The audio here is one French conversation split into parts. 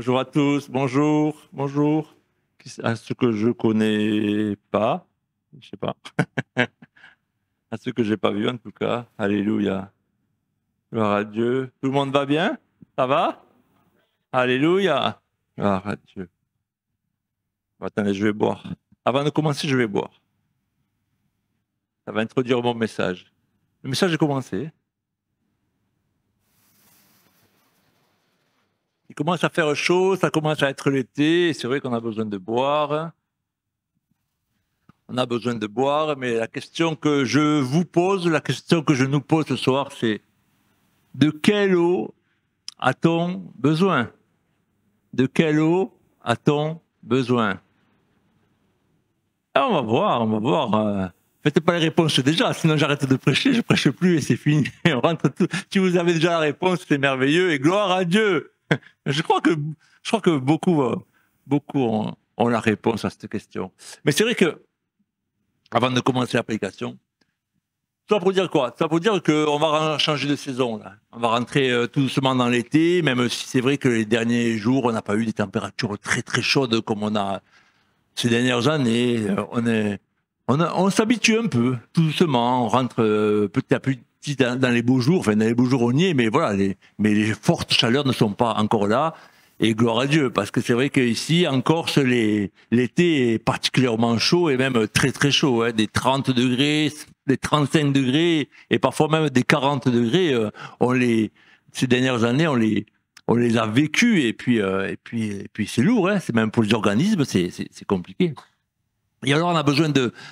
Bonjour à tous, bonjour. À ceux que je connais pas, je sais pas, à ceux que j'ai pas vus en tout cas. Alléluia, gloire à Dieu. Tout le monde va bien? Ça va? Alléluia, gloire à Dieu. Attendez, je vais boire. Avant de commencer, je vais boire. Ça va introduire mon message. Le message est commencé. Il commence à faire chaud, ça commence à être l'été. C'est vrai qu'on a besoin de boire. On a besoin de boire, mais la question que je vous pose, la question que je nous pose ce soir, c'est de quelle eau a-t-on besoin? De quelle eau a-t-on besoin? Ah, on va voir, on va voir. Faites pas les réponses déjà, sinon j'arrête de prêcher, je prêche plus et c'est fini. On rentre tout. Si vous avez déjà la réponse, c'est merveilleux et gloire à Dieu. Je crois que beaucoup ont la réponse à cette question. Mais c'est vrai que avant de commencer l'application, ça pour dire quoi? Ça pour dire qu'on va changer de saison. Là. On va rentrer tout doucement dans l'été, même si c'est vrai que les derniers jours, on n'a pas eu des températures très très chaudes comme on a ces dernières années. On s'habitue un peu, tout doucement. On rentre petit à petit dans les beaux jours. Enfin, dans les beaux jours, on y est, mais voilà, mais les fortes chaleurs ne sont pas encore là. Et gloire à Dieu, parce que c'est vrai qu'ici, en Corse, l'été est particulièrement chaud et même très très chaud, hein, des 30 degrés, des 35 degrés et parfois même des 40 degrés. Ces dernières années, on les a vécus et puis c'est lourd, hein, c'est même pour les organismes, c'est compliqué. Et alors,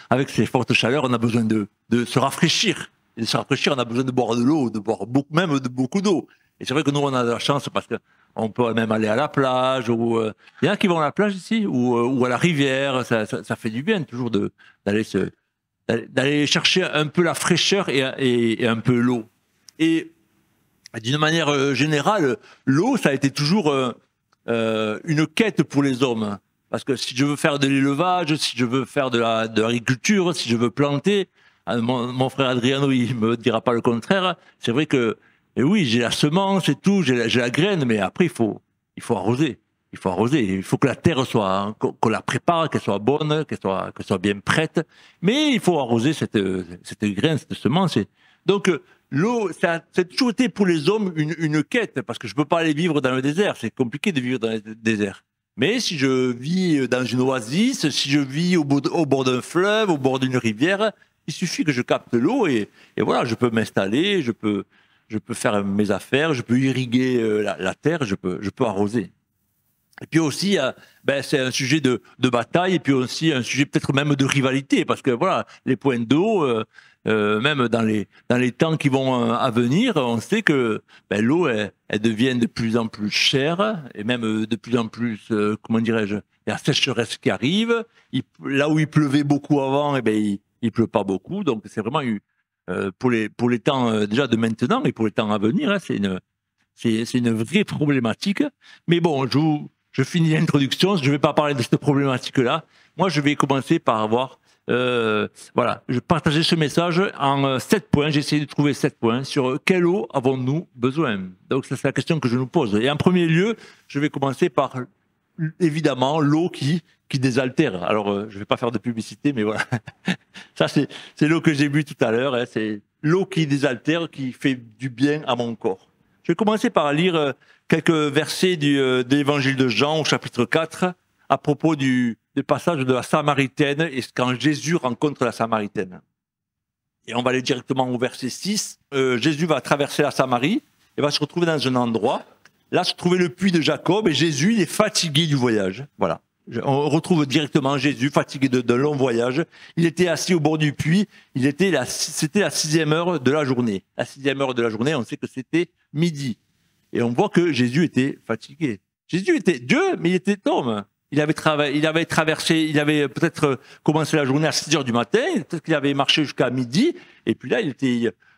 avec ces fortes chaleurs, on a besoin de se rafraîchir. Et de se rafraîchir, on a besoin de boire de l'eau, de boire beaucoup, même de beaucoup d'eau. Et c'est vrai que nous, on a de la chance parce que on peut même aller à la plage. Il y en a qui vont à la plage ici, ou à la rivière. Ça fait du bien toujours d'aller chercher un peu la fraîcheur et un peu l'eau. Et d'une manière générale, l'eau, ça a été toujours une quête pour les hommes. Parce que si je veux faire de l'élevage, si je veux faire de l'agriculture, si je veux planter, mon frère Adriano, il me dira pas le contraire. C'est vrai que, et oui, j'ai la semence et tout, j'ai la graine, mais après, il faut arroser. Il faut arroser. Il faut que la terre soit, qu'on la prépare, qu'elle soit bonne, qu'elle soit bien prête. Mais il faut arroser cette graine, cette semence. Donc, l'eau, ça a toujours été pour les hommes une quête, parce que je peux pas aller vivre dans le désert. C'est compliqué de vivre dans le désert. Mais si je vis dans une oasis, si je vis au bord d'un fleuve, au bord d'une rivière, il suffit que je capte l'eau et voilà, je peux m'installer, je peux faire mes affaires, je peux irriguer la terre, je peux arroser. Et puis aussi, c'est un sujet de bataille et puis aussi un sujet peut-être même de rivalité parce que voilà, les points d'eau, même dans les temps qui vont à venir, on sait que l'eau elle devient de plus en plus chère et même de plus en plus, comment dirais-je, il y a la sécheresse qui arrive. Là où il pleuvait beaucoup avant, il pleut pas beaucoup, donc c'est vraiment pour les temps déjà de maintenant et pour les temps à venir, hein, c'est une vraie problématique. Mais bon, je finis l'introduction, je ne vais pas parler de cette problématique-là. Moi, je vais commencer par avoir, voilà, je partageais ce message en 7 points. J'ai essayé de trouver 7 points sur quelle eau avons-nous besoin. Donc, c'est la question que je nous pose. Et en premier lieu, je vais commencer par, évidemment, l'eau qui désaltère. Alors, je ne vais pas faire de publicité, mais voilà. Ça, c'est l'eau que j'ai bu tout à l'heure. Hein. C'est l'eau qui désaltère, qui fait du bien à mon corps. Je vais commencer par lire quelques versets de l'évangile de Jean au chapitre 4 à propos du passage de la Samaritaine et quand Jésus rencontre la Samaritaine. Et on va aller directement au verset 6. Jésus va traverser la Samarie et va se retrouver dans un endroit. Là se trouvait le puits de Jacob et Jésus il est fatigué du voyage. Voilà. On retrouve directement Jésus fatigué d'un long voyage. Il était assis au bord du puits. C'était la 6e heure de la journée. La 6e heure de la journée, on sait que c'était midi. Et on voit que Jésus était fatigué. Jésus était Dieu, mais il était homme. Il avait traversé, il avait peut-être commencé la journée à 6 heures du matin. Peut-être qu'il avait marché jusqu'à midi. Et puis là, il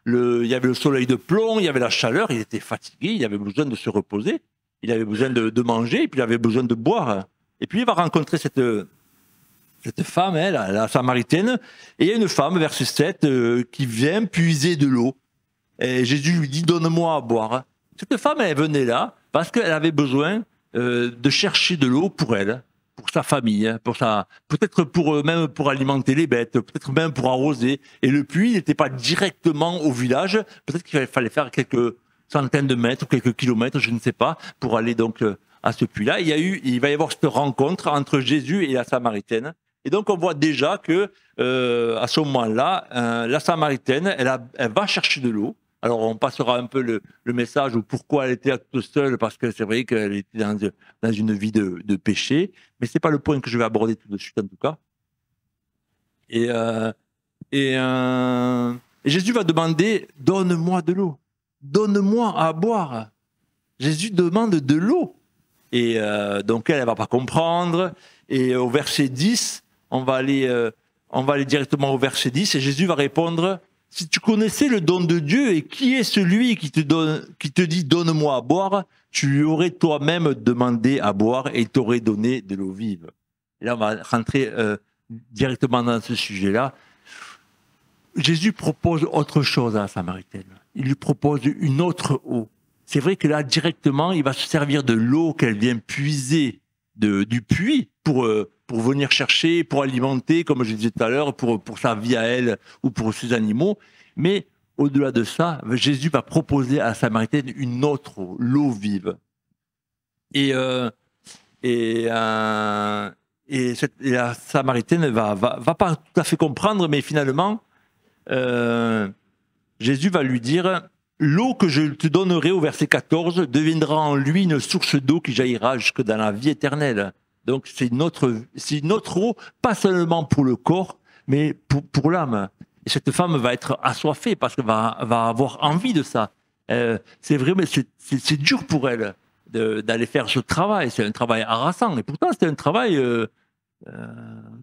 y avait le soleil de plomb, il y avait la chaleur. Il était fatigué. Il avait besoin de se reposer. Il avait besoin de manger. Et puis il avait besoin de boire. Et puis il va rencontrer cette femme, hein, la Samaritaine, et il y a une femme, verset 7, qui vient puiser de l'eau. Et Jésus lui dit, donne-moi à boire. Cette femme, elle venait là parce qu'elle avait besoin de chercher de l'eau pour elle, pour sa famille, peut-être même pour alimenter les bêtes, peut-être même pour arroser. Et le puits n'était pas directement au village. Peut-être qu'il fallait faire quelques centaines de mètres, quelques kilomètres, je ne sais pas, pour aller donc à ce puits-là. Il va y avoir cette rencontre entre Jésus et la Samaritaine. Et donc on voit déjà que à ce moment-là, la Samaritaine, elle va chercher de l'eau. Alors on passera un peu le message ou pourquoi elle était toute seule, parce que c'est vrai qu'elle était dans une vie de péché, mais c'est pas le point que je vais aborder tout de suite en tout cas. Et Jésus va demander, donne-moi de l'eau, donne-moi à boire. Jésus demande de l'eau. Et donc elle va pas comprendre. Et au verset 10, on va aller directement au verset 10, et Jésus va répondre, si tu connaissais le don de Dieu et qui est celui qui te dit donne-moi à boire, tu lui aurais toi-même demandé à boire et il t'aurait donné de l'eau vive. Et là, on va rentrer directement dans ce sujet-là. Jésus propose autre chose à la Samaritaine. Il lui propose une autre eau. C'est vrai que là, directement, il va se servir de l'eau qu'elle vient puiser du puits pour venir chercher, pour alimenter, comme je disais tout à l'heure, pour sa vie à elle ou pour ses animaux. Mais au-delà de ça, Jésus va proposer à la Samaritaine une autre eau, l'eau vive. Et la Samaritaine va pas tout à fait comprendre, mais finalement, Jésus va lui dire, l'eau que je te donnerai au verset 14 deviendra en lui une source d'eau qui jaillira jusque dans la vie éternelle. Donc c'est notre eau, pas seulement pour le corps, mais pour l'âme. Et cette femme va être assoiffée parce qu'elle va avoir envie de ça. C'est vrai, mais c'est dur pour elle d'aller faire ce travail. C'est un travail harassant. Et pourtant, c'était un travail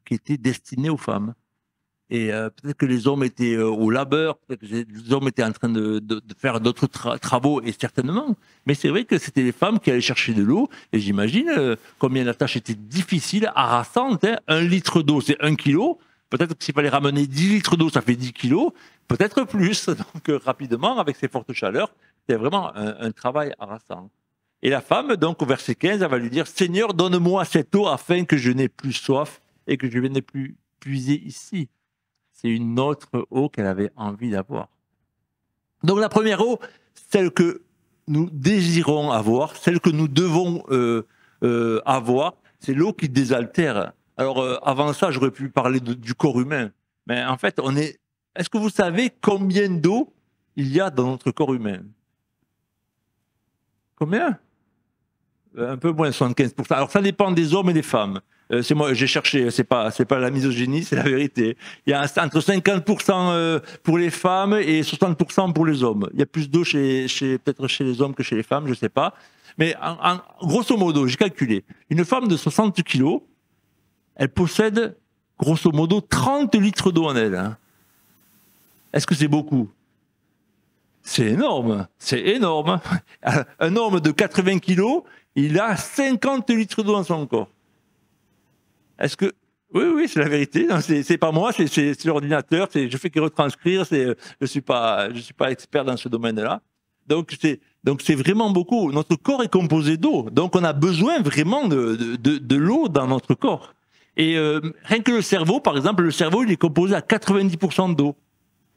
qui était destiné aux femmes. Et peut-être que les hommes étaient au labeur, peut-être que les hommes étaient en train de faire d'autres travaux, et certainement. Mais c'est vrai que c'était les femmes qui allaient chercher de l'eau, et j'imagine combien la tâche était difficile, harassante. Hein. 1 litre d'eau, c'est 1 kilo. Peut-être que s'il fallait ramener 10 litres d'eau, ça fait 10 kilos. Peut-être plus. Donc rapidement, avec ces fortes chaleurs, c'était vraiment un travail harassant. Et la femme, donc au verset 15, elle va lui dire, Seigneur, donne-moi cette eau afin que je n'ai plus soif et que je ne vienne plus puiser ici. C'est une autre eau qu'elle avait envie d'avoir. Donc la première eau, celle que nous désirons avoir, celle que nous devons avoir, c'est l'eau qui désaltère. Alors avant ça, j'aurais pu parler du corps humain. Mais en fait, est-ce que vous savez combien d'eau il y a dans notre corps humain? Combien? Un peu moins de 75%. Alors ça dépend des hommes et des femmes. C'est moi, j'ai cherché, c'est pas la misogynie, c'est la vérité. Il y a entre 50% pour les femmes et 60% pour les hommes. Il y a plus d'eau peut-être chez les hommes que chez les femmes, je sais pas. Mais grosso modo, j'ai calculé. Une femme de 60 kilos, elle possède grosso modo 30 litres d'eau en elle. Hein. Est-ce que c'est beaucoup? C'est énorme, c'est énorme. Un homme de 80 kilos, il a 50 litres d'eau dans son corps. Est-ce que... Oui, c'est la vérité. C'est pas moi, c'est l'ordinateur. Je fais que retranscrire. Je suis pas expert dans ce domaine-là. Donc c'est vraiment beaucoup. Notre corps est composé d'eau. Donc on a besoin vraiment de l'eau dans notre corps. Et rien que le cerveau, par exemple, le cerveau il est composé à 90% d'eau.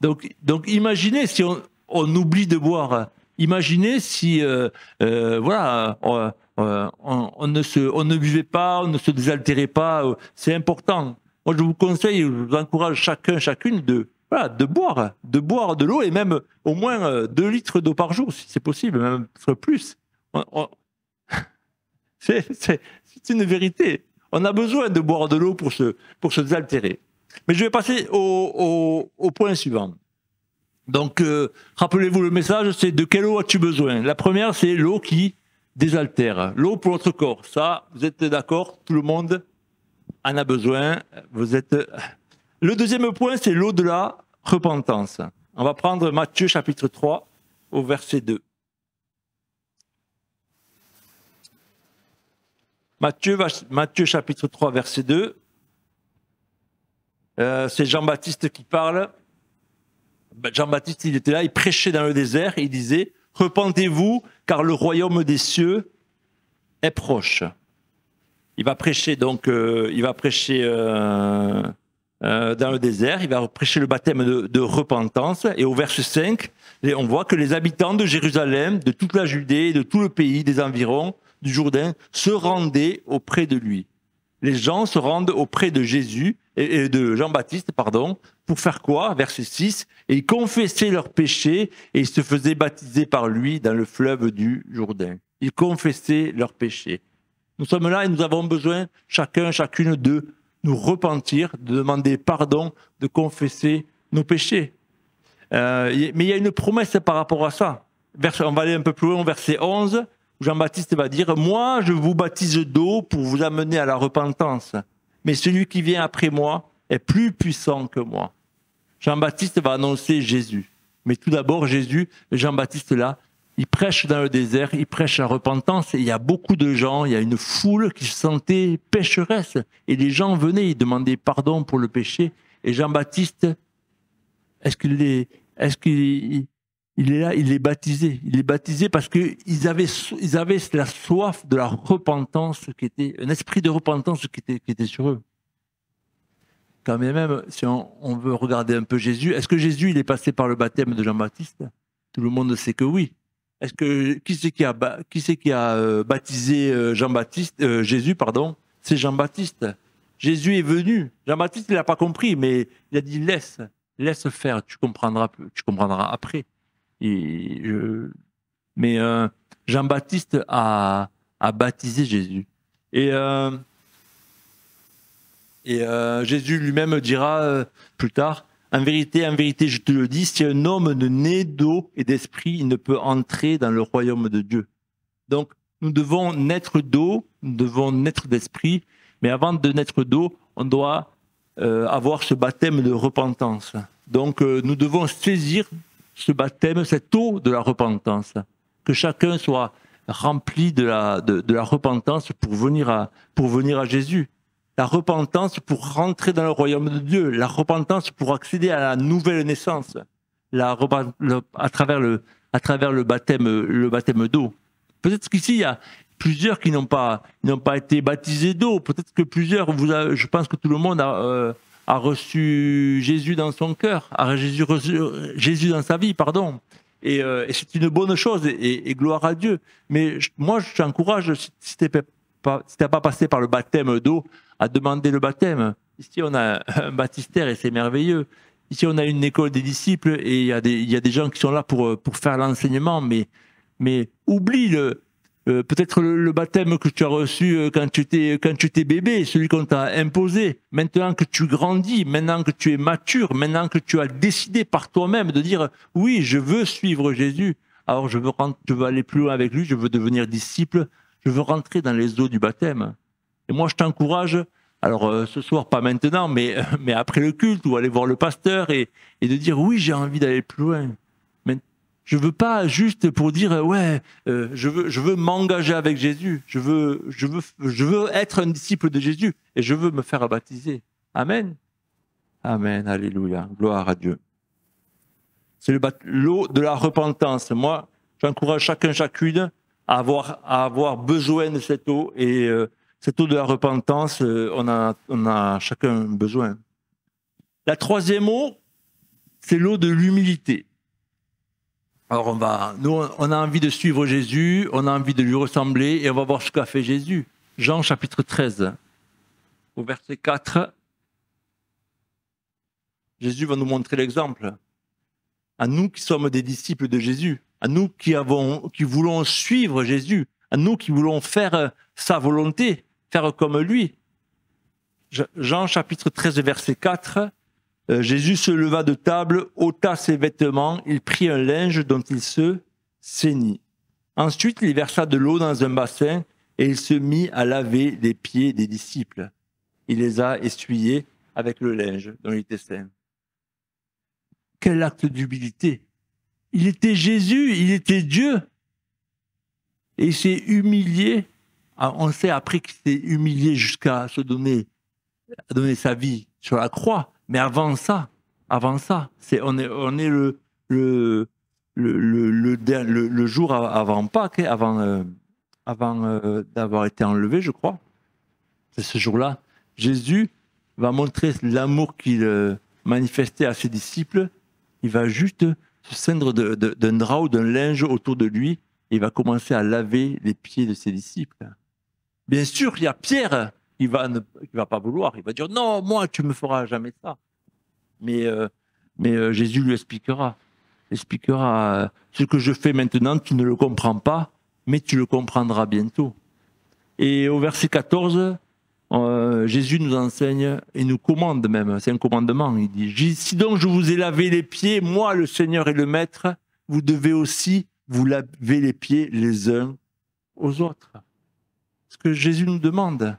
Donc imaginez si on oublie de boire. Imaginez si voilà. On ne buvait pas, on ne se désaltérait pas, c'est important. Moi, je vous conseille, je vous encourage chacune de boire de l'eau et même au moins 2 litres d'eau par jour, si c'est possible, même plus. C'est une vérité. On a besoin de boire de l'eau pour se désaltérer. Mais je vais passer au point suivant. Donc, rappelez-vous le message, c'est de quelle eau as-tu besoin? La première, c'est l'eau qui désaltère. L'eau pour notre corps. Ça, vous êtes d'accord? Tout le monde en a besoin. Le deuxième point, c'est l'eau de la repentance. On va prendre Matthieu chapitre 3 au verset 2. Matthieu chapitre 3 verset 2. C'est Jean-Baptiste qui parle. Jean-Baptiste, il était là, il prêchait dans le désert, il disait « Repentez-vous, car le royaume des cieux est proche. Il va prêcher donc, dans le désert, il va prêcher le baptême de repentance. Et au verset 5, on voit que les habitants de Jérusalem, de toute la Judée, de tout le pays, des environs du Jourdain, se rendaient auprès de lui. Les gens se rendent auprès de Jésus, et de Jean-Baptiste, pardon, pour faire quoi? Verset 6, et ils confessaient leurs péchés et ils se faisaient baptiser par lui dans le fleuve du Jourdain. Ils confessaient leurs péchés. Nous sommes là et nous avons besoin, chacune de nous repentir, de demander pardon, de confesser nos péchés. Mais il y a une promesse par rapport à ça. On va aller un peu plus loin, verset 11, où Jean-Baptiste va dire « Moi, je vous baptise d'eau pour vous amener à la repentance. Mais celui qui vient après moi est plus puissant que moi. » Jean-Baptiste va annoncer Jésus. Mais tout d'abord, Jean-Baptiste là, il prêche dans le désert, il prêche la repentance. Et il y a beaucoup de gens, il y a une foule qui se sentait pécheresse. Et les gens venaient, ils demandaient pardon pour le péché. Et Jean-Baptiste, est-ce qu'il est là, il est baptisé. Il est baptisé parce qu'ils avaient la soif de la repentance, un esprit de repentance qui était sur eux. Quand même, si on veut regarder un peu Jésus, est-ce que Jésus il est passé par le baptême de Jean-Baptiste? Tout le monde sait que oui. Qui c'est qui a baptisé Jésus, pardon? C'est Jean-Baptiste. Jésus est venu. Jean-Baptiste, il n'a pas compris, mais il a dit laisse faire, tu comprendras après. Mais Jean-Baptiste a baptisé Jésus. Et Jésus lui-même dira plus tard, en vérité, je te le dis, si un homme ne naît d'eau et d'esprit, il ne peut entrer dans le royaume de Dieu. Donc, nous devons naître d'eau, nous devons naître d'esprit, mais avant de naître d'eau, on doit avoir ce baptême de repentance. Donc, nous devons saisir ce baptême, cette eau de la repentance, que chacun soit rempli de la repentance pour venir à Jésus. La repentance pour rentrer dans le royaume de Dieu, la repentance pour accéder à la nouvelle naissance, à travers le baptême d'eau. Peut-être qu'ici, il y a plusieurs qui n'ont pas été baptisés d'eau. Peut-être que plusieurs, je pense que tout le monde a reçu Jésus dans son cœur, a reçu Jésus dans sa vie, pardon. Et c'est une bonne chose, et gloire à Dieu. Mais moi, je t'encourage, si tu n'as pas passé par le baptême d'eau, à demander le baptême. Ici, on a un baptistère et c'est merveilleux. Ici, on a une école des disciples et il y a des gens qui sont là pour faire l'enseignement, mais oublie peut-être le baptême que tu as reçu quand tu étais bébé, celui qu'on t'a imposé. Maintenant que tu grandis, maintenant que tu es mature, maintenant que tu as décidé par toi-même de dire « Oui, je veux suivre Jésus, alors je veux aller plus loin avec lui, je veux devenir disciple, je veux rentrer dans les eaux du baptême. » Et moi, je t'encourage, alors ce soir, pas maintenant, mais après le culte, ou aller voir le pasteur et de dire « Oui, j'ai envie d'aller plus loin. » Mais je veux pas juste pour dire « Ouais, je veux m'engager avec Jésus. Je veux être un disciple de Jésus et je veux me faire baptiser. » Amen. Amen. Alléluia. Gloire à Dieu. C'est l'eau de la repentance. Moi, j'encourage chacune à avoir besoin de cette eau et cette eau de la repentance, on a chacun besoin. La troisième eau, c'est l'eau de l'humilité. Alors on a envie de suivre Jésus, on a envie de lui ressembler et on va voir ce qu'a fait Jésus. Jean chapitre 13, au verset 4, Jésus va nous montrer l'exemple. À nous qui sommes des disciples de Jésus, à nous qui voulons suivre Jésus, à nous qui voulons faire sa volonté, faire comme lui. Jean chapitre 13, verset 4, Jésus se leva de table, ôta ses vêtements, il prit un linge dont il se ceignit. Ensuite, il versa de l'eau dans un bassin et il se mit à laver les pieds des disciples. Il les a essuyés avec le linge dont il était ceint. Quel acte d'humilité! Il était Jésus, il était Dieu. Et il s'est humilié. On sait après qu'il s'est humilié jusqu'à donner sa vie sur la croix. Mais avant ça, on est le jour avant Pâques, avant avant d'avoir été enlevé, je crois. C'est ce jour-là. Jésus va montrer l'amour qu'il manifestait à ses disciples. Il va juste se ceindre d'un drap ou d'un linge autour de lui et il va commencer à laver les pieds de ses disciples. Bien sûr, il y a Pierre qui va pas vouloir. Il va dire non, moi, tu me feras jamais ça. Mais Jésus lui expliquera. Ce que je fais maintenant, tu ne le comprends pas, mais tu le comprendras bientôt. Et au verset 14, Jésus nous enseigne et nous commande même, c'est un commandement, il dit « Si donc je vous ai lavé les pieds, moi le Seigneur et le Maître, vous devez aussi vous laver les pieds les uns aux autres. » Ce que Jésus nous demande,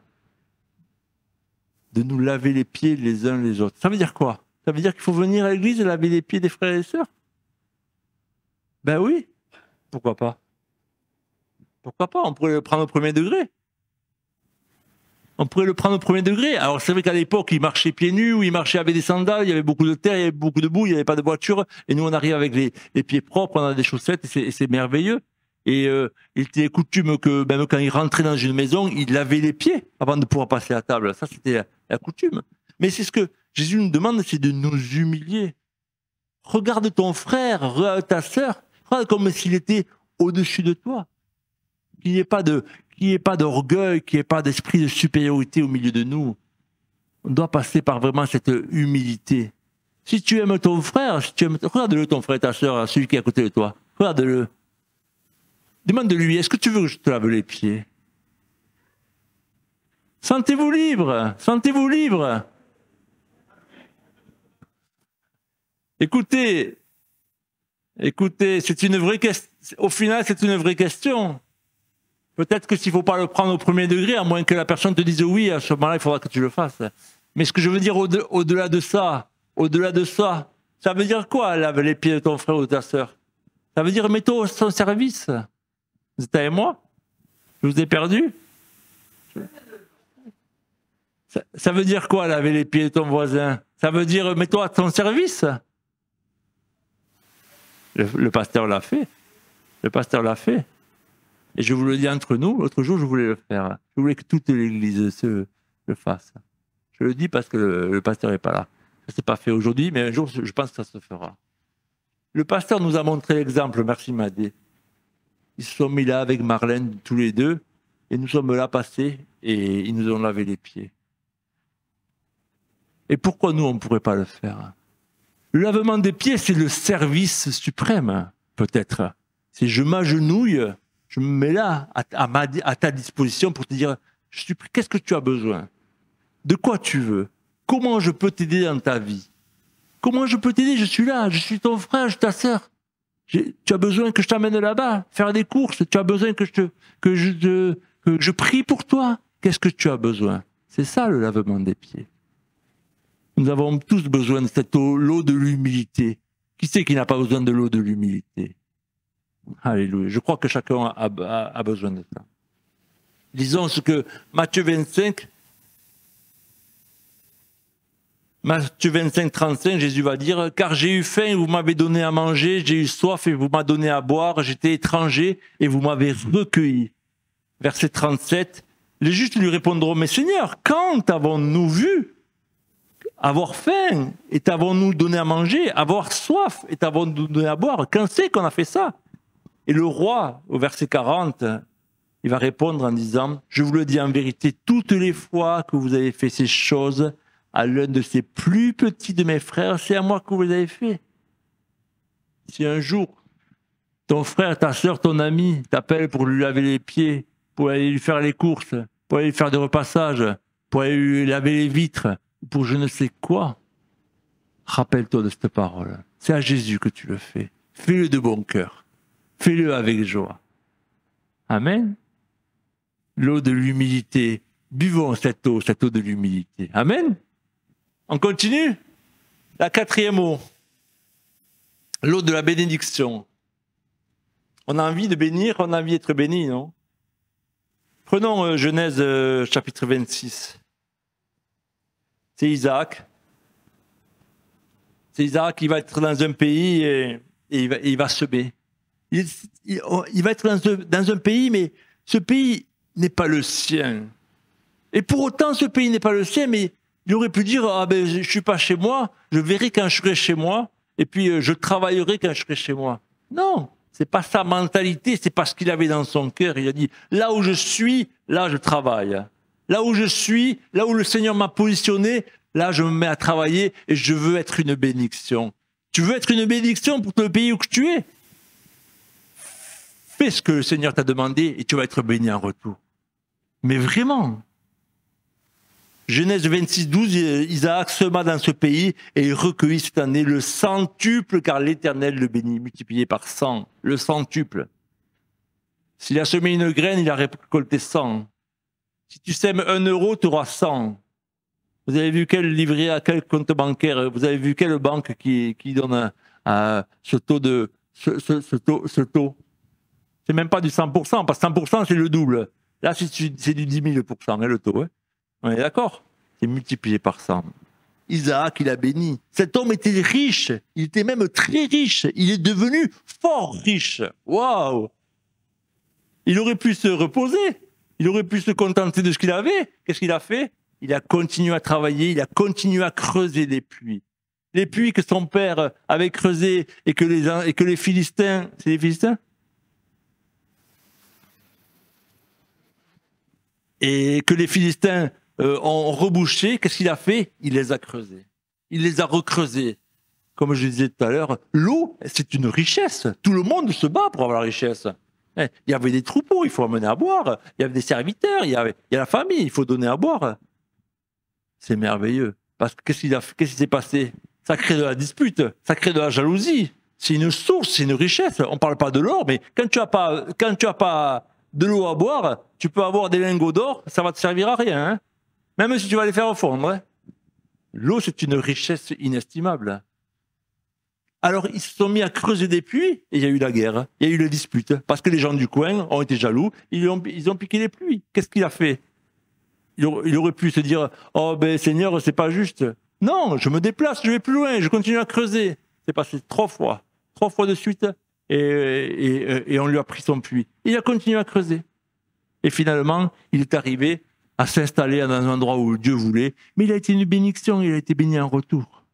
de nous laver les pieds les uns les autres. Ça veut dire quoi? Ça veut dire qu'il faut venir à l'église et laver les pieds des frères et sœurs? Ben oui, pourquoi pas? Pourquoi pas? On pourrait le prendre au premier degré. On pourrait le prendre au premier degré. Alors c'est vrai qu'à l'époque, il marchait pieds nus, ou il marchait avec des sandales, il y avait beaucoup de terre, il y avait beaucoup de boue, il n'y avait pas de voiture, et nous on arrive avec les pieds propres, on a des chaussettes, et c'est merveilleux. Et il était coutume que même quand il rentrait dans une maison, il lavait les pieds avant de pouvoir passer à table. Ça, c'était la coutume. Mais c'est ce que Jésus nous demande, c'est de nous humilier. Regarde ton frère, regarde ta sœur, regarde comme s'il était au-dessus de toi. Qu'il n'y ait pas d'orgueil, qu'il n'y ait pas d'esprit de supériorité au milieu de nous. On doit passer par vraiment cette humilité. Si tu aimes ton frère, regarde-le ton frère et ta sœur, celui qui est à côté de toi. Regarde-le. Demande-lui, est-ce que tu veux que je te lave les pieds? Sentez-vous libre, sentez-vous libre. Écoutez, c'est une vraie question. Au final, c'est une vraie question. Peut-être que s'il ne faut pas le prendre au premier degré, à moins que la personne te dise oui, à ce moment-là, il faudra que tu le fasses. Mais ce que je veux dire au-delà de ça, ça veut dire quoi, laver les pieds de ton frère ou de ta sœur? Ça veut dire mets-toi au son service. Vous êtes avec moi? Je vous ai perdu? Ça veut dire quoi, laver les pieds de ton voisin? Ça veut dire mets-toi à ton service. Le pasteur l'a fait. Le pasteur l'a fait. Et je vous le dis entre nous, l'autre jour, je voulais le faire. Je voulais que toute l'église le fasse. Je le dis parce que le pasteur n'est pas là. Ça ne s'est pas fait aujourd'hui, mais un jour, je pense que ça se fera. Le pasteur nous a montré l'exemple, merci Madé. Ils se sont mis là avec Marlène, tous les deux, et nous sommes là passés, et ils nous ont lavé les pieds. Et pourquoi nous, on ne pourrait pas le faire? Le lavement des pieds, c'est le service suprême, peut-être. C'est je m'agenouille, je me mets là, à ta disposition pour te dire, qu'est-ce que tu as besoin? De quoi tu veux? Comment je peux t'aider dans ta vie? Comment je peux t'aider? Je suis là, je suis ton frère, je suis ta sœur. Tu as besoin que je t'amène là-bas, faire des courses, tu as besoin que je prie pour toi. Qu'est-ce que tu as besoin? C'est ça le lavement des pieds. Nous avons tous besoin de cette l'eau de l'humilité. Qui c'est qui n'a pas besoin de l'eau de l'humilité? Alléluia. Je crois que chacun a besoin de ça. Disons ce que Matthieu 25, 35, Jésus va dire « Car j'ai eu faim et vous m'avez donné à manger, j'ai eu soif et vous m'avez donné à boire, j'étais étranger et vous m'avez recueilli. » Verset 37, les justes lui répondront « Mais Seigneur, quand avons-nous vu avoir faim et t'avons-nous donné à manger, avoir soif et t'avons-nous donné à boire? Quand c'est qu'on a fait ça ?» Et le roi, au verset 40, il va répondre en disant « Je vous le dis en vérité, toutes les fois que vous avez fait ces choses à l'un de ces plus petits de mes frères, c'est à moi que vous les avez fait. » Si un jour, ton frère, ta sœur, ton ami t'appelle pour lui laver les pieds, pour aller lui faire les courses, pour aller lui faire des repassages, pour aller lui laver les vitres, pour je ne sais quoi, rappelle-toi de cette parole. C'est à Jésus que tu le fais. Fais-le de bon cœur. Fais-le avec joie. Amen. L'eau de l'humilité. Buvons cette eau de l'humilité. Amen. On continue? La quatrième eau. L'eau de la bénédiction. On a envie de bénir, on a envie d'être béni, non? Prenons Genèse chapitre 26. C'est Isaac. C'est Isaac qui va être dans un pays et il va semer. Il va être dans un pays, mais Ce pays n'est pas le sien. Et pour autant, ce pays n'est pas le sien, mais il aurait pu dire, ah ben, je ne suis pas chez moi, je verrai quand je serai chez moi, et puis je travaillerai quand je serai chez moi. Non, c'est pas sa mentalité, c'est pas ce qu'il avait dans son cœur. Il a dit, là où je suis, là je travaille. Là où je suis, là où le Seigneur m'a positionné, là je me mets à travailler et je veux être une bénédiction. Tu veux être une bénédiction pour le pays où tu es? Fais ce que le Seigneur t'a demandé et tu vas être béni en retour. Mais vraiment. Genèse 26, 12, Isaac sema dans ce pays et il recueillit cette année le centuple car l'Éternel le bénit, multiplié par 100, le centuple. S'il a semé une graine, il a récolté 100. Si tu sèmes 1 euro, tu auras 100. Vous avez vu quel livret à quel compte bancaire, vous avez vu quelle banque qui donne ce taux C'est même pas du 100%, parce que 100% c'est le double. Là, c'est du 10 000%, le taux. Hein. On est d'accord? C'est multiplié par 100. Isaac, il a béni. Cet homme était riche. Il était même très riche. Il est devenu fort riche. Waouh! Il aurait pu se reposer. Il aurait pu se contenter de ce qu'il avait. Qu'est-ce qu'il a fait? Il a continué à travailler. Il a continué à creuser des puits. Les puits que son père avait creusés et que les Philistins... C'est les Philistins? Et que les Philistins ont rebouché, qu'est-ce qu'il a fait? Il les a creusés. Il les a recreusés. Comme je disais tout à l'heure, l'eau, c'est une richesse. Tout le monde se bat pour avoir la richesse. Il y avait des troupeaux, il faut amener à boire. Il y avait des serviteurs, il y a la famille, il faut donner à boire. C'est merveilleux. Parce que qu'est-ce qui s'est passé? Ça crée de la dispute, ça crée de la jalousie. C'est une source, c'est une richesse. On ne parle pas de l'or, mais quand tu n'as pas de l'eau à boire, tu peux avoir des lingots d'or, ça va te servir à rien. Hein, même si tu vas les faire fondre. Hein. L'eau, c'est une richesse inestimable. Alors, ils se sont mis à creuser des puits et il y a eu la guerre. Il y a eu les disputes. Parce que les gens du coin ont été jaloux. Ils ont piqué les puits. Qu'est-ce qu'il a fait? Il aurait pu se dire, oh ben Seigneur, c'est pas juste. Non, je me déplace, je vais plus loin, je continue à creuser. C'est passé 3 fois de suite. Et on lui a pris son puits. Il a continué à creuser. Et finalement, il est arrivé à s'installer dans un endroit où Dieu voulait. Mais il a été une bénédiction, il a été béni en retour.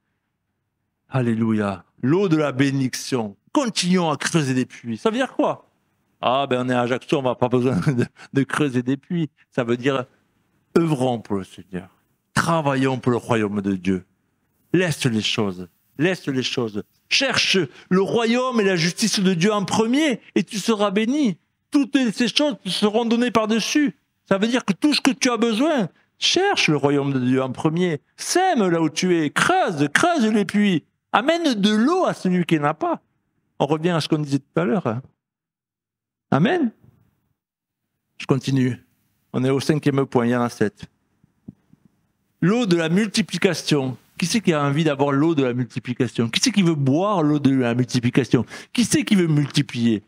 Alléluia. L'eau de la bénédiction. Continuons à creuser des puits. Ça veut dire quoi? Ah ben on est à Ajaccio, on n'a pas besoin de creuser des puits. Ça veut dire œuvrons pour le Seigneur. Travaillons pour le royaume de Dieu. Laisse les choses. Laisse les choses. Cherche le royaume et la justice de Dieu en premier et tu seras béni. Toutes ces choses te seront données par-dessus. Ça veut dire que tout ce que tu as besoin, cherche le royaume de Dieu en premier. Sème là où tu es. Creuse les puits. Amène de l'eau à celui qui n'en a pas. On revient à ce qu'on disait tout à l'heure. Amen. Je continue. On est au 5e point, il y en a 7. L'eau de la multiplication. Qui c'est qui a envie d'avoir l'eau de la multiplication? Qui c'est qui veut boire l'eau de la multiplication? Qui c'est qui veut multiplier?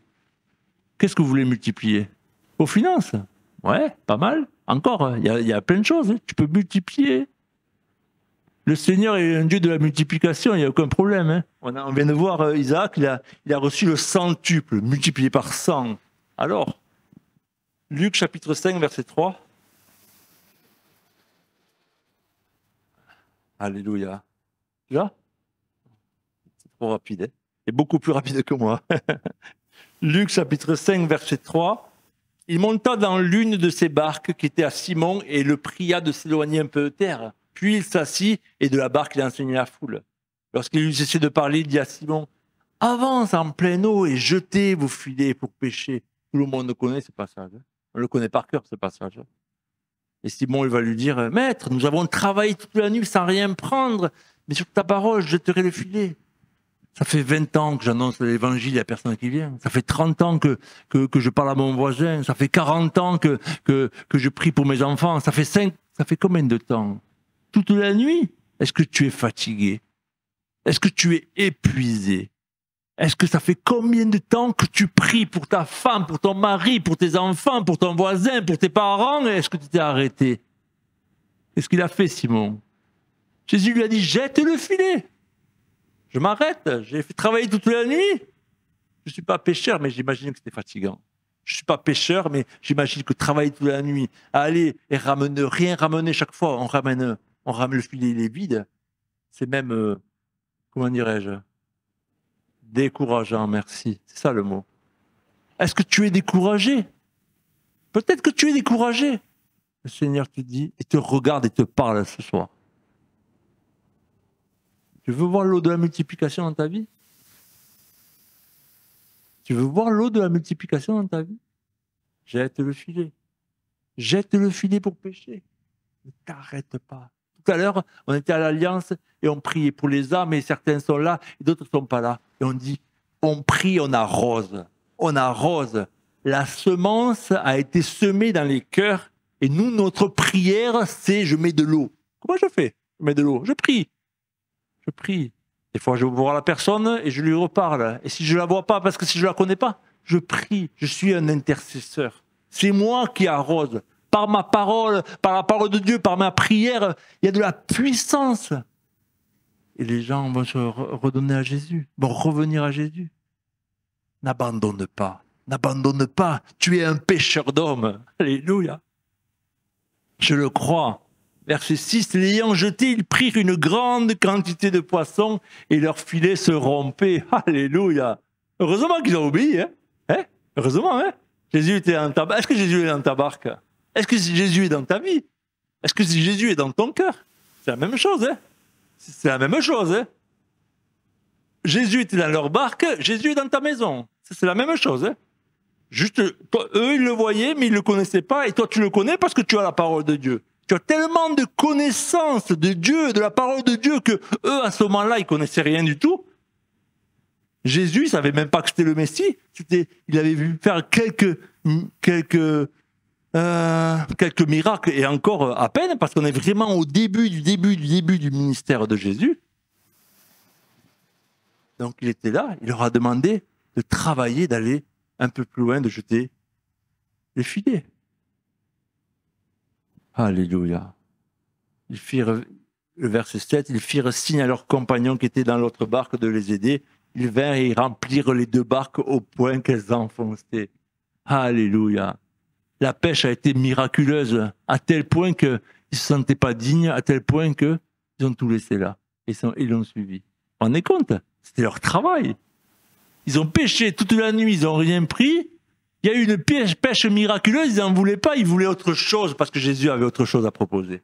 Qu'est-ce que vous voulez multiplier? Vos finances? Ouais, pas mal. Encore, il y a plein de choses. Tu peux multiplier. Le Seigneur est un Dieu de la multiplication, il n'y a aucun problème. Hein. On vient de voir Isaac, il a reçu le centuple, multiplié par 100. Alors, Luc chapitre 5, verset 3. Alléluia. Là? C'est trop rapide. Hein. C'est beaucoup plus rapide que moi. Luc chapitre 5, verset 3. Il monta dans l'une de ses barques qui était à Simon et le pria de s'éloigner un peu de terre. Puis il s'assit et de la barque il enseignait la foule. Lorsqu'il eut cessé de parler, il dit à Simon, « Avance en pleine eau et jetez vos filets pour pêcher. » Tout le monde connaît ce passage. Hein. On le connaît par cœur, ce passage. Et Simon, il va lui dire, « Maître, nous avons travaillé toute la nuit sans rien prendre, mais sur ta parole, je jetterai le filet. » Ça fait 20 ans que j'annonce l'évangile, il n'y a personne qui vient. Ça fait 30 ans que je parle à mon voisin. Ça fait 40 ans que je prie pour mes enfants. Ça fait combien de temps? Toute la nuit? Est-ce que tu es fatigué? Est-ce que tu es épuisé? Est-ce que ça fait combien de temps que tu pries pour ta femme, pour ton mari, pour tes enfants, pour ton voisin, pour tes parents? Est-ce que tu t'es arrêté? Qu'est-ce qu'il a fait, Simon? Jésus lui a dit, jette le filet. Je m'arrête, j'ai fait travailler toute la nuit. Je ne suis pas pêcheur, mais j'imagine que c'était fatigant. Je ne suis pas pêcheur, mais j'imagine que travailler toute la nuit, aller et rien ramener chaque fois, on ramène le filet, il est vide. C'est même, comment dirais-je, décourageant, merci. C'est ça le mot. Est-ce que tu es découragé? Peut-être que tu es découragé. Le Seigneur te dit, et te regarde et te parle ce soir. Tu veux voir l'eau de la multiplication dans ta vie? Tu veux voir l'eau de la multiplication dans ta vie? Jette le filet. Jette le filet pour pêcher. Ne t'arrête pas. Tout à l'heure, on était à l'Alliance et on priait pour les âmes et certains sont là et d'autres ne sont pas là. Et on dit, on prie, on arrose. On arrose. La semence a été semée dans les cœurs et nous, notre prière, c'est je mets de l'eau. Comment je fais? Je mets de l'eau. Je prie. Je prie. Des fois, je vais voir la personne et je lui reparle. Et si je ne la vois pas, parce que si je ne la connais pas, je prie. Je suis un intercesseur. C'est moi qui arrose. Par ma parole, par la parole de Dieu, par ma prière, il y a de la puissance. Et les gens vont se redonner à Jésus, vont revenir à Jésus. N'abandonne pas. N'abandonne pas. Tu es un pêcheur d'hommes. Alléluia. Je le crois. Verset 6, l'ayant jeté, ils prirent une grande quantité de poissons et leur filet se rompait. Alléluia. Heureusement qu'ils ont obéi. Hein? Heureusement. Hein? Jésus était dans ta barque. Est-ce que Jésus est dans ta barque? Est-ce que Jésus est dans ta vie? Est-ce que Jésus est dans ton cœur? C'est la même chose. Hein? C'est la même chose. Hein? Jésus était dans leur barque, Jésus est dans ta maison. C'est la même chose. Hein? Juste, toi, eux, ils le voyaient, mais ils ne le connaissaient pas. Et toi, tu le connais parce que tu as la parole de Dieu. Tu as tellement de connaissances de Dieu, de la parole de Dieu, que eux, à ce moment-là, ils ne connaissaient rien du tout. Jésus, il ne savait même pas que c'était le Messie. Il avait vu faire quelques miracles, et encore à peine, parce qu'on est vraiment au début du ministère de Jésus. Donc il était là, il leur a demandé de travailler, d'aller un peu plus loin, de jeter les filets. Alléluia. Ils firent, le verset 7, ils firent signe à leurs compagnons qui étaient dans l'autre barque de les aider. Ils vinrent et remplirent les deux barques au point qu'elles enfonçaient. Alléluia. La pêche a été miraculeuse, à tel point qu'ils ne se sentaient pas dignes, à tel point qu'ils ont tout laissé là. Ils l'ont suivi. Vous vous rendez compte? C'était leur travail. Ils ont pêché toute la nuit, ils n'ont rien pris. Il y a eu une pêche miraculeuse, ils n'en voulaient pas, ils voulaient autre chose, parce que Jésus avait autre chose à proposer.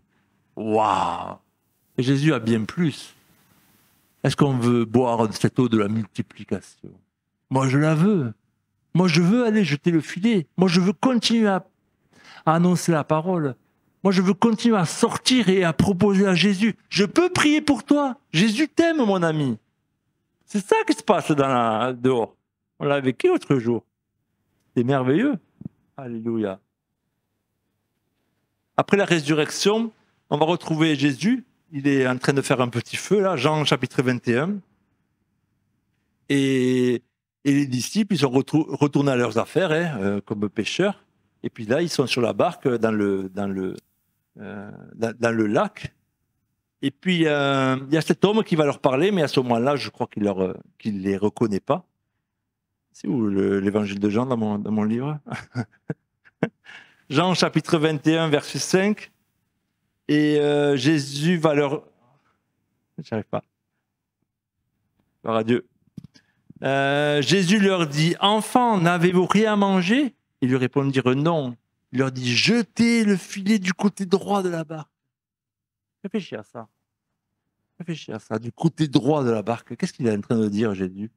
Waouh! Et Jésus a bien plus. Est-ce qu'on veut boire de cette eau de la multiplication? Moi, je la veux. Moi, je veux aller jeter le filet. Moi, je veux continuer à annoncer la parole. Moi, je veux continuer à sortir et à proposer à Jésus. Je peux prier pour toi. Jésus t'aime, mon ami. C'est ça qui se passe dehors. On l'a vécu l'autre jour. C'est merveilleux. Alléluia. Après la résurrection, on va retrouver Jésus. Il est en train de faire un petit feu, là, Jean chapitre 21. Et les disciples, ils sont retournés à leurs affaires, comme pêcheurs. Et puis là, ils sont sur la barque dans le lac. Et puis, il y a cet homme qui va leur parler, mais à ce moment-là, je crois qu'il ne les reconnaît pas. C'est où l'évangile de Jean dans mon livre? Jean chapitre 21, verset 5. Et Jésus va leur... J'arrive pas. Gloire à Dieu. Jésus leur dit, « Enfants, n'avez-vous rien à manger ?» Ils lui répondirent non. Il leur dit, « Jetez le filet du côté droit de la barque. » Réfléchis à ça. Réfléchis à ça, du côté droit de la barque. Qu'est-ce qu'il est en train de dire, Jésus?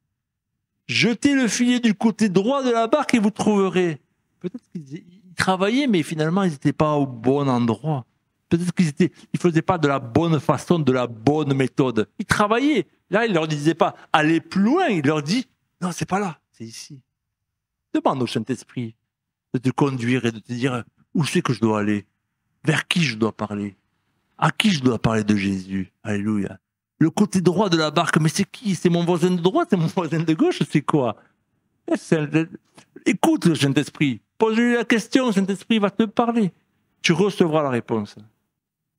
Jetez le filet du côté droit de la barque et vous trouverez. Peut-être qu'ils travaillaient, mais finalement, ils n'étaient pas au bon endroit. Peut-être qu'ils ne faisaient pas de la bonne façon, de la bonne méthode. Ils travaillaient. Là, il ne leur disait pas, allez plus loin. Il leur dit, non, c'est pas là, c'est ici. Demande au Saint-Esprit de te conduire et de te dire, où c'est que je dois aller? Vers qui je dois parler? À qui je dois parler de Jésus? Alléluia. Le côté droit de la barque, mais c'est qui? C'est mon voisin de droite? C'est mon voisin de gauche? C'est quoi? Écoute le Saint-Esprit. Pose-lui la question, le Saint-Esprit va te parler. Tu recevras la réponse.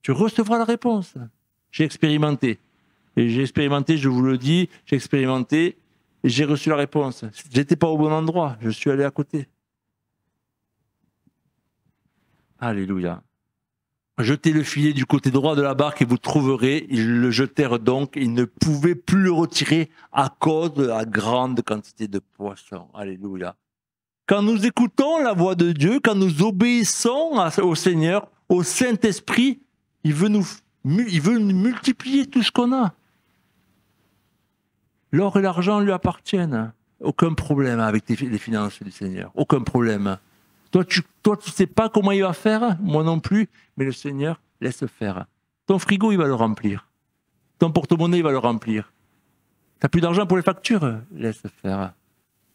Tu recevras la réponse. J'ai expérimenté. Et j'ai expérimenté, je vous le dis, j'ai expérimenté et j'ai reçu la réponse. J'étais pas au bon endroit, je suis allé à côté. Alléluia. Jetez le filet du côté droit de la barque et vous trouverez. Ils le jetèrent donc. Ils ne pouvaient plus le retirer à cause de la grande quantité de poissons. Alléluia. Quand nous écoutons la voix de Dieu, quand nous obéissons au Seigneur, au Saint-Esprit, il veut nous multiplier tout ce qu'on a. L'or et l'argent lui appartiennent. Aucun problème avec les finances du Seigneur. Aucun problème. Toi, tu sais pas comment il va faire, moi non plus, mais le Seigneur laisse faire. Ton frigo, il va le remplir. Ton porte-monnaie, il va le remplir. Tu n'as plus d'argent pour les factures, laisse faire.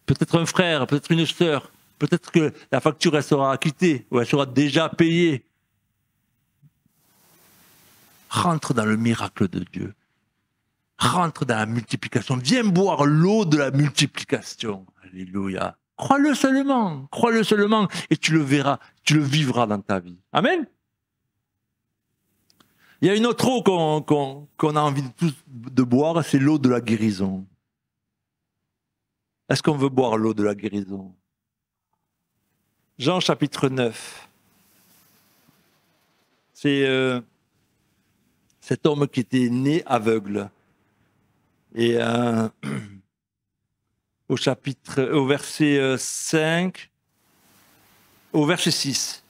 Peut-être un frère, peut-être une sœur, peut-être que la facture, elle sera acquittée, ou elle sera déjà payée. Rentre dans le miracle de Dieu. Rentre dans la multiplication. Viens boire l'eau de la multiplication. Alléluia. Crois-le seulement, et tu le verras, tu le vivras dans ta vie. Amen. Il y a une autre eau qu'on a envie de boire, c'est l'eau de la guérison. Est-ce qu'on veut boire l'eau de la guérison? Jean chapitre 9. C'est cet homme qui était né aveugle. Et au verset 5, au verset 6.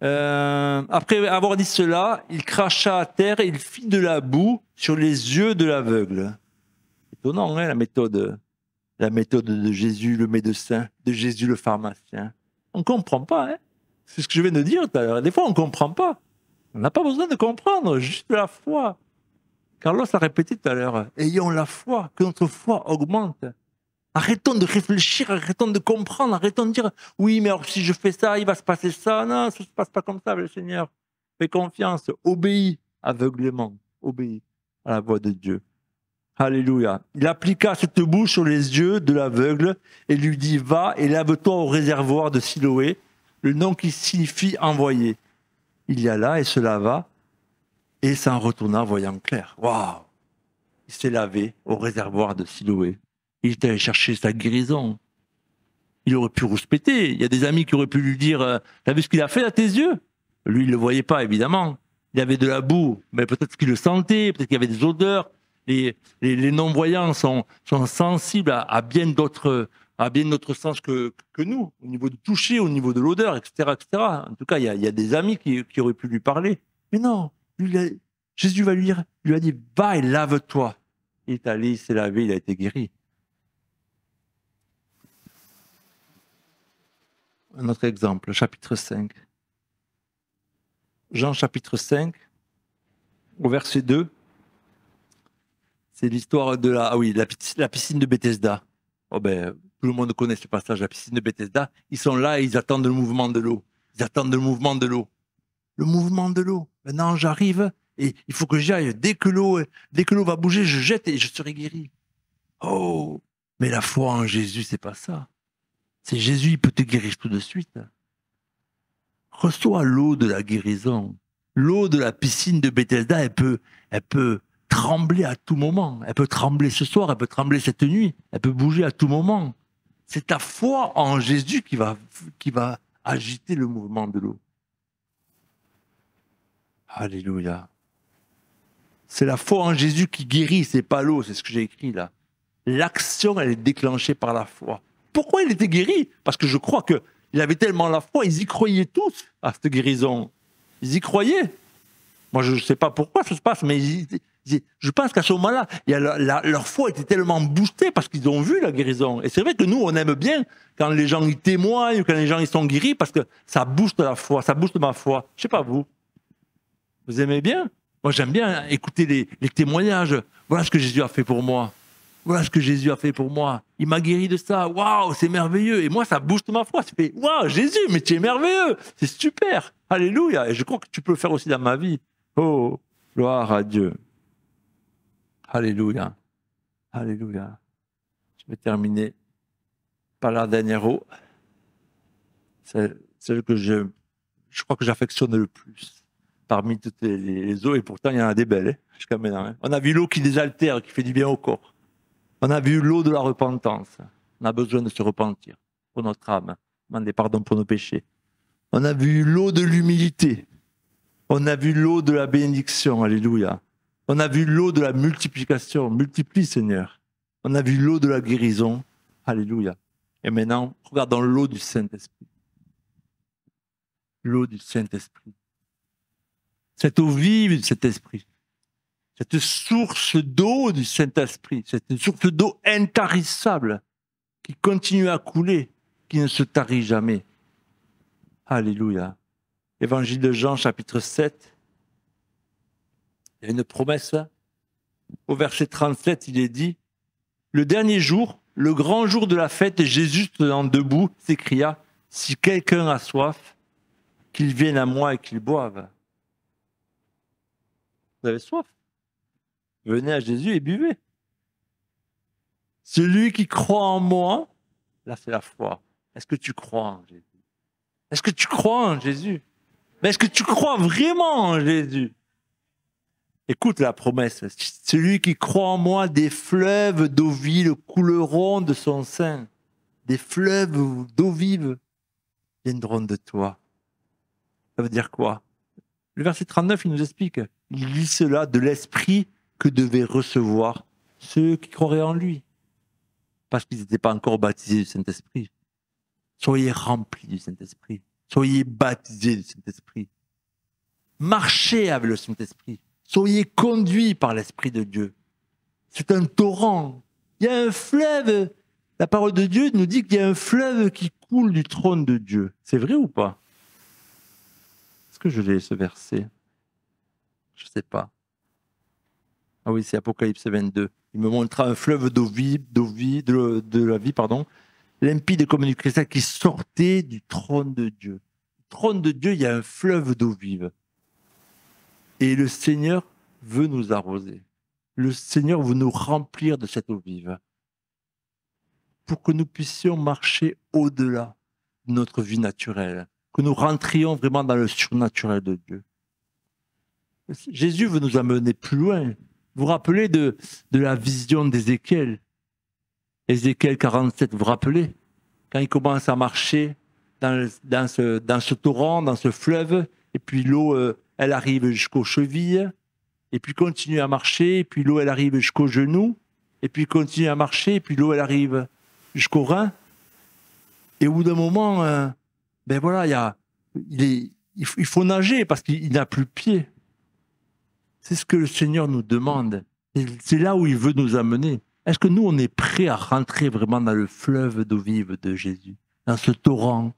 Après avoir dit cela, il cracha à terre et il fit de la boue sur les yeux de l'aveugle. Étonnant, hein, la méthode de Jésus le médecin, de Jésus le pharmacien. On ne comprend pas, hein. C'est ce que je viens de dire tout à l'heure. Des fois, on ne comprend pas. On n'a pas besoin de comprendre, juste la foi. Carlos a répété tout à l'heure, ayons la foi, que notre foi augmente. Arrêtons de réfléchir, arrêtons de comprendre, arrêtons de dire « Oui, mais alors si je fais ça, il va se passer ça. » Non, ça ne se passe pas comme ça, le Seigneur. Fais confiance, obéis aveuglément, obéis à la voix de Dieu. Alléluia. Il appliqua cette boue sur les yeux de l'aveugle et lui dit « Va et lave-toi au réservoir de Siloé, le nom qui signifie envoyé. » Il y alla et se lava et s'en retourna voyant clair. Waouh! Il s'est lavé au réservoir de Siloé. Il est allé chercher sa guérison. Il aurait pu rouspéter. Il y a des amis qui auraient pu lui dire « T'as vu ce qu'il a fait à tes yeux ?» Lui, il ne le voyait pas, évidemment. Il y avait de la boue, mais peut-être qu'il le sentait, peut-être qu'il y avait des odeurs. Les non-voyants sont sensibles à bien d'autres sens que nous, au niveau du toucher, au niveau de l'odeur, etc., etc. En tout cas, il y a des amis qui auraient pu lui parler. Mais non, Jésus lui a dit « Va et lave-toi ». Il est allé, il s'est lavé, il a été guéri. Un autre exemple, chapitre 5. Jean chapitre 5, au verset 2. C'est l'histoire de la piscine de Bethesda. Oh ben, tout le monde connaît ce passage, la piscine de Bethesda. Ils sont là et ils attendent le mouvement de l'eau. Ils attendent le mouvement de l'eau. Le mouvement de l'eau. Maintenant, j'arrive et il faut que j'y aille. Dès que l'eau va bouger, je jette et je serai guéri. Oh, mais la foi en Jésus, c'est pas ça. C'est Jésus, il peut te guérir tout de suite. Reçois l'eau de la guérison. L'eau de la piscine de Bethesda, elle peut trembler à tout moment. Elle peut trembler ce soir, elle peut trembler cette nuit, elle peut bouger à tout moment. C'est ta foi en Jésus qui va agiter le mouvement de l'eau. Alléluia. C'est la foi en Jésus qui guérit, c'est pas l'eau, c'est ce que j'ai écrit là. L'action, elle est déclenchée par la foi. Pourquoi il était guéri? Parce que je crois qu'il avait tellement la foi, ils y croyaient tous à cette guérison. Ils y croyaient. Moi, je ne sais pas pourquoi ça se passe, mais je pense qu'à ce moment-là, leur foi était tellement boostée parce qu'ils ont vu la guérison. Et c'est vrai que nous, on aime bien quand les gens y témoignent, quand les gens ils sont guéris, parce que ça booste la foi, ça booste ma foi. Je ne sais pas vous. Vous aimez bien? Moi, j'aime bien écouter les témoignages. Voilà ce que Jésus a fait pour moi. Voilà ce que Jésus a fait pour moi. Il m'a guéri de ça. Waouh, c'est merveilleux. Et moi, ça booste ma foi. Ça fait, waouh, Jésus, mais tu es merveilleux. C'est super. Alléluia. Et je crois que tu peux le faire aussi dans ma vie. Oh, gloire à Dieu. Alléluia. Alléluia. Je vais terminer par la dernière eau. C'est celle que je crois que j'affectionne le plus parmi toutes les eaux. Et pourtant, il y en a des belles, hein, jusqu'à maintenant. Hein. On a vu l'eau qui désaltère, qui fait du bien au corps. On a vu l'eau de la repentance. On a besoin de se repentir pour notre âme, demander pardon pour nos péchés. On a vu l'eau de l'humilité. On a vu l'eau de la bénédiction. Alléluia. On a vu l'eau de la multiplication. Multiplie, Seigneur. On a vu l'eau de la guérison. Alléluia. Et maintenant, regardons l'eau du Saint-Esprit. L'eau du Saint-Esprit. Cette eau vive du Saint-Esprit. Cette source d'eau du Saint-Esprit. Cette source d'eau intarissable qui continue à couler, qui ne se tarit jamais. Alléluia. Évangile de Jean, chapitre 7. Il y a une promesse. Au verset 37, il est dit, « Le dernier jour, le grand jour de la fête, Jésus, se tenant debout, s'écria, « Si quelqu'un a soif, qu'il vienne à moi et qu'il boive. » Vous avez soif? Venez à Jésus et buvez. Celui qui croit en moi, là c'est la foi. Est-ce que tu crois en Jésus? Est-ce que tu crois en Jésus? Mais est-ce que tu crois vraiment en Jésus? Écoute la promesse. Celui qui croit en moi, des fleuves d'eau vive couleront de son sein. Des fleuves d'eau vive viendront de toi. Ça veut dire quoi? Le verset 39, il nous explique. Il dit cela de l'esprit que devaient recevoir ceux qui croiraient en lui. Parce qu'ils n'étaient pas encore baptisés du Saint-Esprit. Soyez remplis du Saint-Esprit. Soyez baptisés du Saint-Esprit. Marchez avec le Saint-Esprit. Soyez conduits par l'Esprit de Dieu. C'est un torrent. Il y a un fleuve. La parole de Dieu nous dit qu'il y a un fleuve qui coule du trône de Dieu. C'est vrai ou pas? Est-ce que je l'ai ce verset? Je ne sais pas. Ah oui, c'est Apocalypse 22. Il me montra un fleuve d'eau vive, de la vie, limpide comme du cristal qui sortait du trône de Dieu. Du trône de Dieu, il y a un fleuve d'eau vive. Et le Seigneur veut nous arroser. Le Seigneur veut nous remplir de cette eau vive. Pour que nous puissions marcher au-delà de notre vie naturelle. Que nous rentrions vraiment dans le surnaturel de Dieu. Jésus veut nous amener plus loin. Vous vous rappelez de la vision d'Ézéchiel? Ézéchiel 47, vous vous rappelez? Quand il commence à marcher dans ce torrent, dans ce fleuve, et puis l'eau, elle arrive jusqu'aux chevilles, et puis continue à marcher, et puis l'eau, elle arrive jusqu'aux genoux, et puis continue à marcher, et puis l'eau, elle arrive jusqu'aux reins. Et au bout d'un moment, ben voilà, il faut nager parce qu'il n'a plus de pied. C'est ce que le Seigneur nous demande. C'est là où il veut nous amener. Est-ce que nous, on est prêts à rentrer vraiment dans le fleuve d'eau vive de Jésus, dans ce torrent?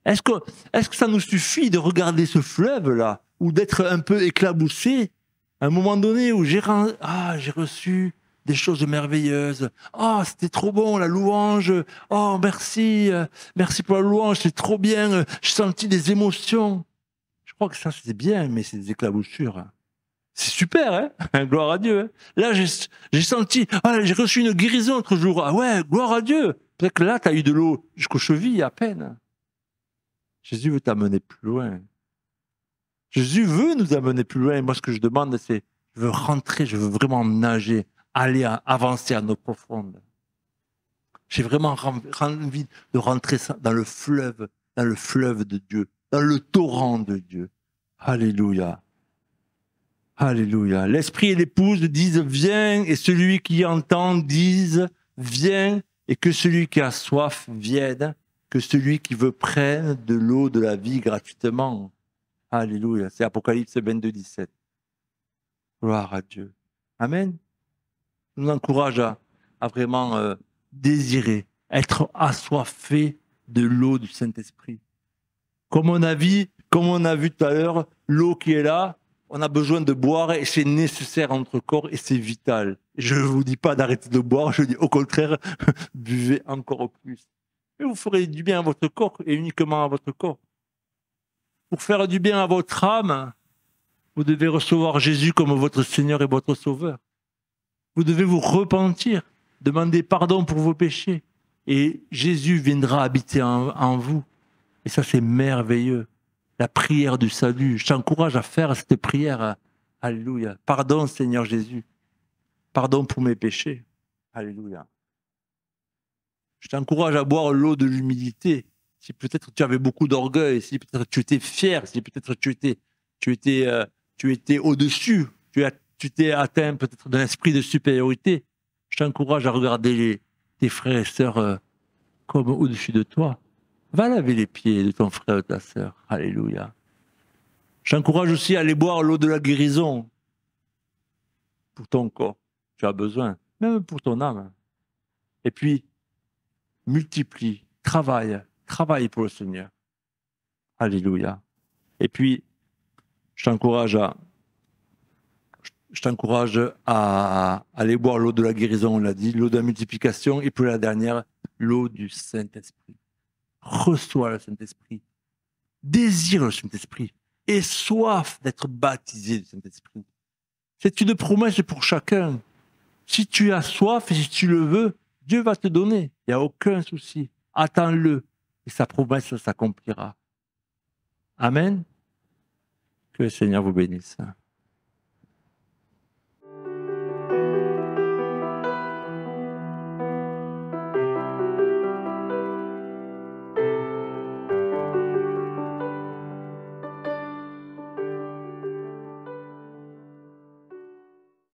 Est-ce que ça nous suffit de regarder ce fleuve-là, ou d'être un peu éclaboussé à un moment donné où j'ai reçu des choses merveilleuses. Ah, c'était trop bon, la louange. Oh, merci pour la louange, c'est trop bien. J'ai senti des émotions. Je crois que ça, c'est bien, mais c'est des éclaboussures. C'est super, hein? Gloire à Dieu. Hein? Là, j'ai senti, j'ai reçu une guérison l'autre jour. Ah ouais, gloire à Dieu. Peut-être que là, tu as eu de l'eau jusqu'aux chevilles à peine. Jésus veut t'amener plus loin. Jésus veut nous amener plus loin. Moi, ce que je demande, c'est, je veux rentrer, je veux vraiment nager, avancer à nos profondes. J'ai vraiment envie de rentrer dans le fleuve de Dieu, dans le torrent de Dieu. Alléluia. Alléluia. L'esprit et l'épouse disent viens, et celui qui entend dise viens, et que celui qui a soif vienne, que celui qui veut prenne de l'eau de la vie gratuitement. Alléluia. C'est Apocalypse 22, 17. Gloire à Dieu. Amen. Je nous encourage à vraiment désirer, être assoiffé de l'eau du Saint-Esprit. Comme on a vu tout à l'heure, l'eau qui est là, on a besoin de boire et c'est nécessaire à notre corps et c'est vital. Je ne vous dis pas d'arrêter de boire, je dis au contraire, buvez encore plus. Et vous ferez du bien à votre corps et uniquement à votre corps. Pour faire du bien à votre âme, vous devez recevoir Jésus comme votre Seigneur et votre Sauveur. Vous devez vous repentir, demander pardon pour vos péchés. Et Jésus viendra habiter en vous. Et ça, c'est merveilleux. La prière du salut. Je t'encourage à faire cette prière. Alléluia. Pardon, Seigneur Jésus. Pardon pour mes péchés. Alléluia. Je t'encourage à boire l'eau de l'humilité. si peut-être tu avais beaucoup d'orgueil, si peut-être tu étais fier, si peut-être tu étais au-dessus, tu t'es atteint peut-être d'un esprit de supériorité, je t'encourage à regarder tes frères et sœurs comme au-dessus de toi. Va laver les pieds de ton frère et de ta sœur. Alléluia. Je t'encourage aussi à aller boire l'eau de la guérison pour ton corps. Tu as besoin, même pour ton âme. Et puis, multiplie, travaille pour le Seigneur. Alléluia. Et puis, je t'encourage à aller boire l'eau de la guérison, on l'a dit, l'eau de la multiplication, et puis la dernière, l'eau du Saint-Esprit. Reçois le Saint-Esprit. Désire le Saint-Esprit. Et soif d'être baptisé du Saint-Esprit. C'est une promesse pour chacun. Si tu as soif et si tu le veux, Dieu va te donner. Il n'y a aucun souci. Attends-le. Et sa promesse s'accomplira. Amen. Que le Seigneur vous bénisse.